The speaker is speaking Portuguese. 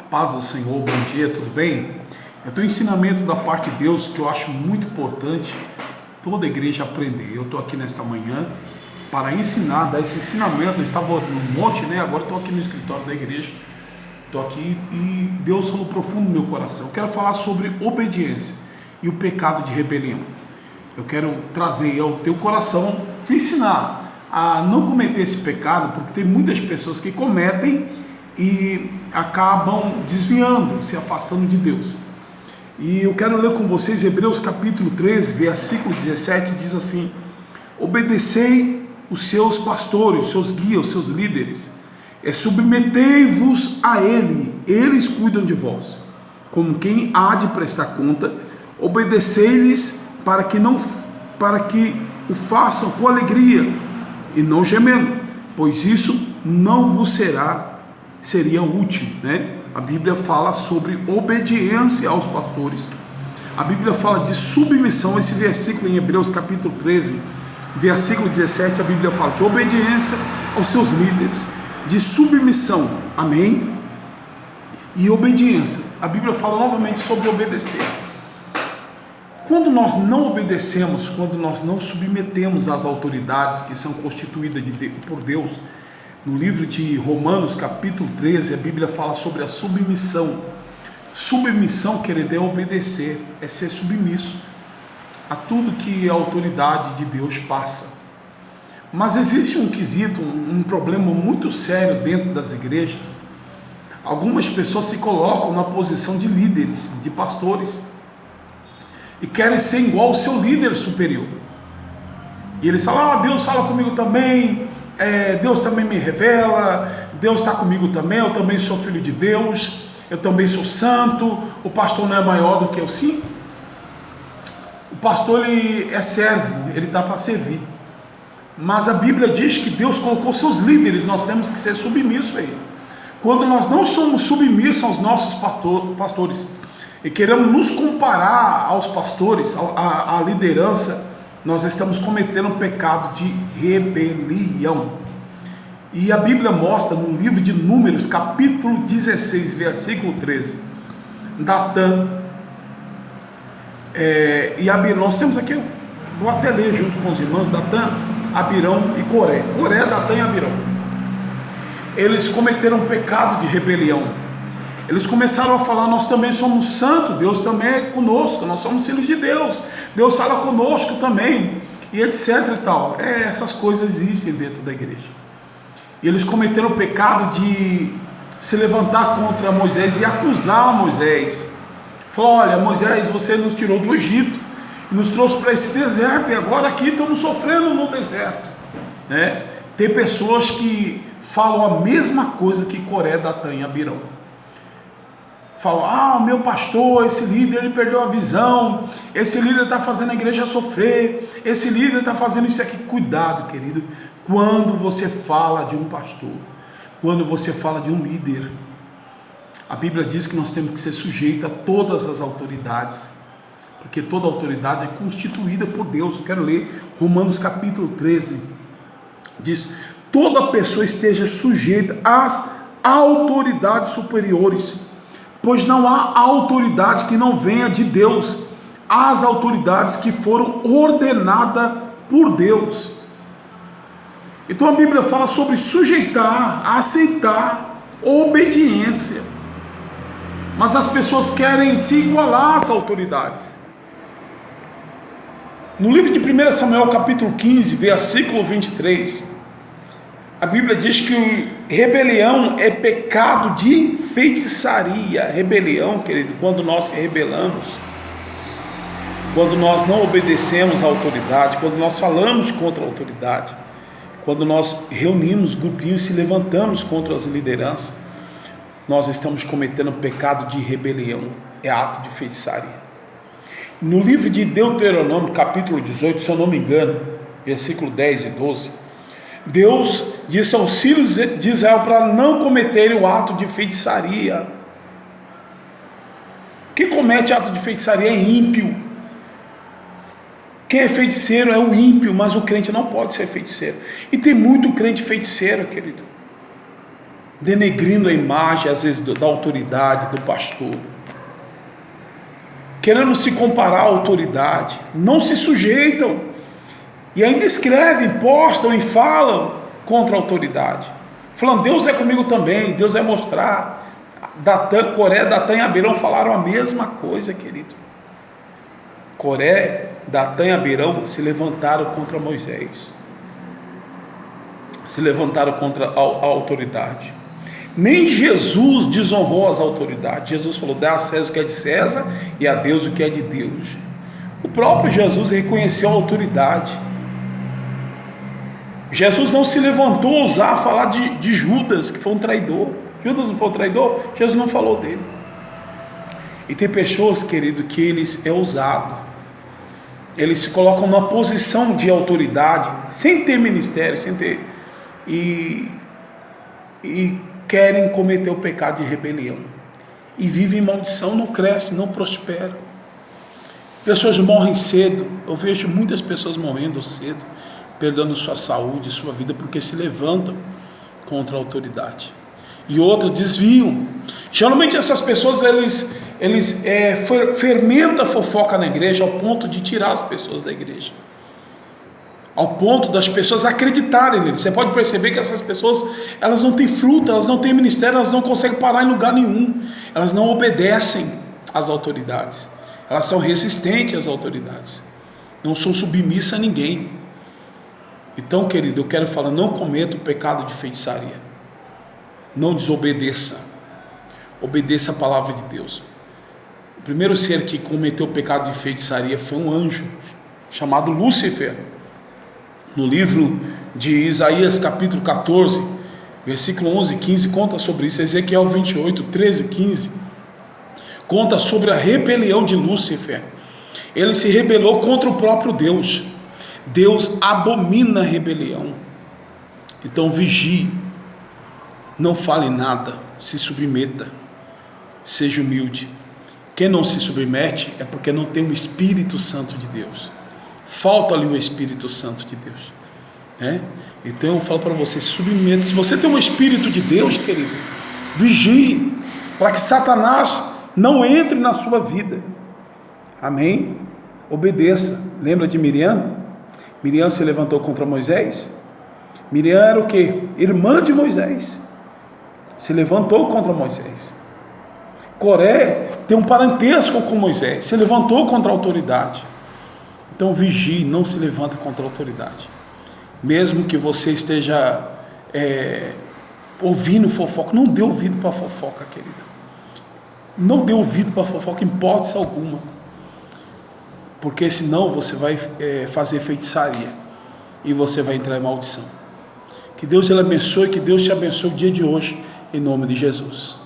Paz do Senhor, bom dia, tudo bem? Eu tenho um ensinamento da parte de Deus que eu acho muito importante toda a igreja aprender. Eu estou aqui nesta manhã para ensinar, dar esse ensinamento. Eu estava no monte, agora estou aqui no escritório da igreja. Estou aqui e Deus falou profundo no meu coração. Eu quero falar sobre obediência e o pecado de rebelião. Eu quero trazer ao teu coração, te ensinar a não cometer esse pecado, porque tem muitas pessoas que cometem e acabam desviando, se afastando de Deus. E eu quero ler com vocês Hebreus capítulo 13, versículo 17, diz assim: obedecei os seus pastores, os seus guias, os seus líderes, submetei-vos a eles cuidam de vós, como quem há de prestar conta, obedecei-lhes para que o façam com alegria e não gemendo, pois isso não vos seria útil, A Bíblia fala sobre obediência aos pastores. A Bíblia fala de submissão. Esse versículo em Hebreus capítulo 13, versículo 17, a Bíblia fala de obediência aos seus líderes, de submissão, amém? E obediência. A Bíblia fala novamente sobre obedecer. Quando nós não obedecemos, quando nós não submetemos às autoridades que são constituídas por Deus, no livro de Romanos capítulo 13, a Bíblia fala sobre a submissão. Submissão, querido, é obedecer, é ser submisso a tudo que a autoridade de Deus passa. Mas existe um quesito, um problema muito sério dentro das igrejas. Algumas pessoas se colocam na posição de líderes, de pastores, e querem ser igual ao seu líder superior. E eles falam: Deus fala comigo também, Deus também me revela, Deus está comigo também, eu também sou filho de Deus, eu também sou santo, o pastor não é maior do que eu. Sim, o pastor ele é servo, ele está para servir, mas a Bíblia diz que Deus colocou seus líderes, nós temos que ser submissos a ele. Quando nós não somos submissos aos nossos pastores e queremos nos comparar aos pastores, à liderança, nós estamos cometendo um pecado de rebelião. E a Bíblia mostra no livro de Números, capítulo 16, versículo 13, Datã e Abirão. Nós temos aqui, vou até ler junto com os irmãos, Datã, Abirão e Coré. Coré, Datã e Abirão. Eles cometeram um pecado de rebelião. Eles começaram a falar: nós também somos santos, Deus também é conosco, nós somos filhos de Deus, Deus fala conosco também, e etc e tal. Essas coisas existem dentro da igreja. E eles cometeram o pecado de se levantar contra Moisés e acusar Moisés. Falou: olha, Moisés, você nos tirou do Egito, nos trouxe para esse deserto, e agora aqui estamos sofrendo no deserto. Tem pessoas que falam a mesma coisa que Coré, Datã e Abirão. Falam: meu pastor, esse líder, ele perdeu a visão, esse líder está fazendo a igreja sofrer, esse líder está fazendo isso aqui. Cuidado, querido, quando você fala de um pastor, quando você fala de um líder, a Bíblia diz que nós temos que ser sujeitos a todas as autoridades, porque toda autoridade é constituída por Deus. Eu quero ler Romanos capítulo 13, diz: toda pessoa esteja sujeita às autoridades superiores, pois não há autoridade que não venha de Deus, as autoridades que foram ordenadas por Deus. Então a Bíblia fala sobre sujeitar, aceitar, obediência, mas as pessoas querem se igualar às autoridades. No livro de 1 Samuel capítulo 15, versículo 23, a Bíblia diz que rebelião é pecado de feitiçaria. Rebelião, querido, quando nós se rebelamos, quando nós não obedecemos à autoridade, quando nós falamos contra a autoridade, quando nós reunimos grupinhos e se levantamos contra as lideranças, nós estamos cometendo pecado de rebelião, é ato de feitiçaria. No livro de Deuteronômio capítulo 18, se eu não me engano, versículo 10 e 12, Deus disse aos filhos de Israel para não cometerem o ato de feitiçaria. Quem comete ato de feitiçaria é ímpio. Quem é feiticeiro é o ímpio, mas o crente não pode ser feiticeiro. E tem muito crente feiticeiro, querido. denegrindo a imagem, às vezes, da autoridade do pastor, querendo se comparar à autoridade, não se sujeitam e ainda escrevem, postam e falam contra a autoridade, falando: Deus é comigo também, Deus vai mostrar. Coré, Datã e Abirão falaram a mesma coisa, querido. Coré, Datã e Abirão se levantaram contra Moisés, se levantaram contra a autoridade. Nem Jesus desonrou as autoridades. Jesus falou: dá a César o que é de César e a Deus o que é de Deus. O próprio Jesus reconheceu a autoridade. Jesus não se levantou a ousar falar de Judas, que foi um traidor. Judas não foi um traidor? Jesus não falou dele. E tem pessoas, querido, que eles é ousado, eles se colocam numa posição de autoridade, sem ter ministério, sem ter, e querem cometer o pecado de rebelião, e vivem em maldição, não crescem, não prosperam. Pessoas morrem cedo. Eu vejo muitas pessoas morrendo cedo, perdendo sua saúde, sua vida, porque se levantam contra a autoridade. E outros desviam. Geralmente essas pessoas, eles fermentam a fofoca na igreja ao ponto de tirar as pessoas da igreja, ao ponto das pessoas acreditarem nele. Você pode perceber que essas pessoas, elas não têm fruto, elas não têm ministério, elas não conseguem parar em lugar nenhum, elas não obedecem às autoridades, elas são resistentes às autoridades, não são submissas a ninguém. Então, querido, eu quero falar: não cometa o pecado de feitiçaria, não desobedeça, obedeça a palavra de Deus. O primeiro ser que cometeu o pecado de feitiçaria foi um anjo chamado Lúcifer. No livro de Isaías capítulo 14, versículo 11 e 15, conta sobre isso. Ezequiel 28, 13 e 15, conta sobre a rebelião de Lúcifer. Ele se rebelou contra o próprio Deus. Deus abomina a rebelião. Então vigie, não fale nada, se submeta, seja humilde. Quem não se submete é porque não tem o Espírito Santo de Deus. Falta-lhe o Espírito Santo de Deus, Então eu falo para você: se submeta. Se você tem o Espírito de Deus, querido, vigie para que Satanás não entre na sua vida. Amém? Obedeça. Lembra de Miriam? Miriam se levantou contra Moisés. Miriam era o quê? Irmã de Moisés. Se levantou contra Moisés. Coré tem um parentesco com Moisés, se levantou contra a autoridade. Então vigie, não se levanta contra a autoridade. Mesmo que você esteja ouvindo fofoca, não dê ouvido para fofoca, querido. Não dê ouvido para fofoca em hipótese alguma, porque senão você vai fazer feitiçaria e você vai entrar em maldição. Que Deus te abençoe, que Deus te abençoe o dia de hoje, em nome de Jesus.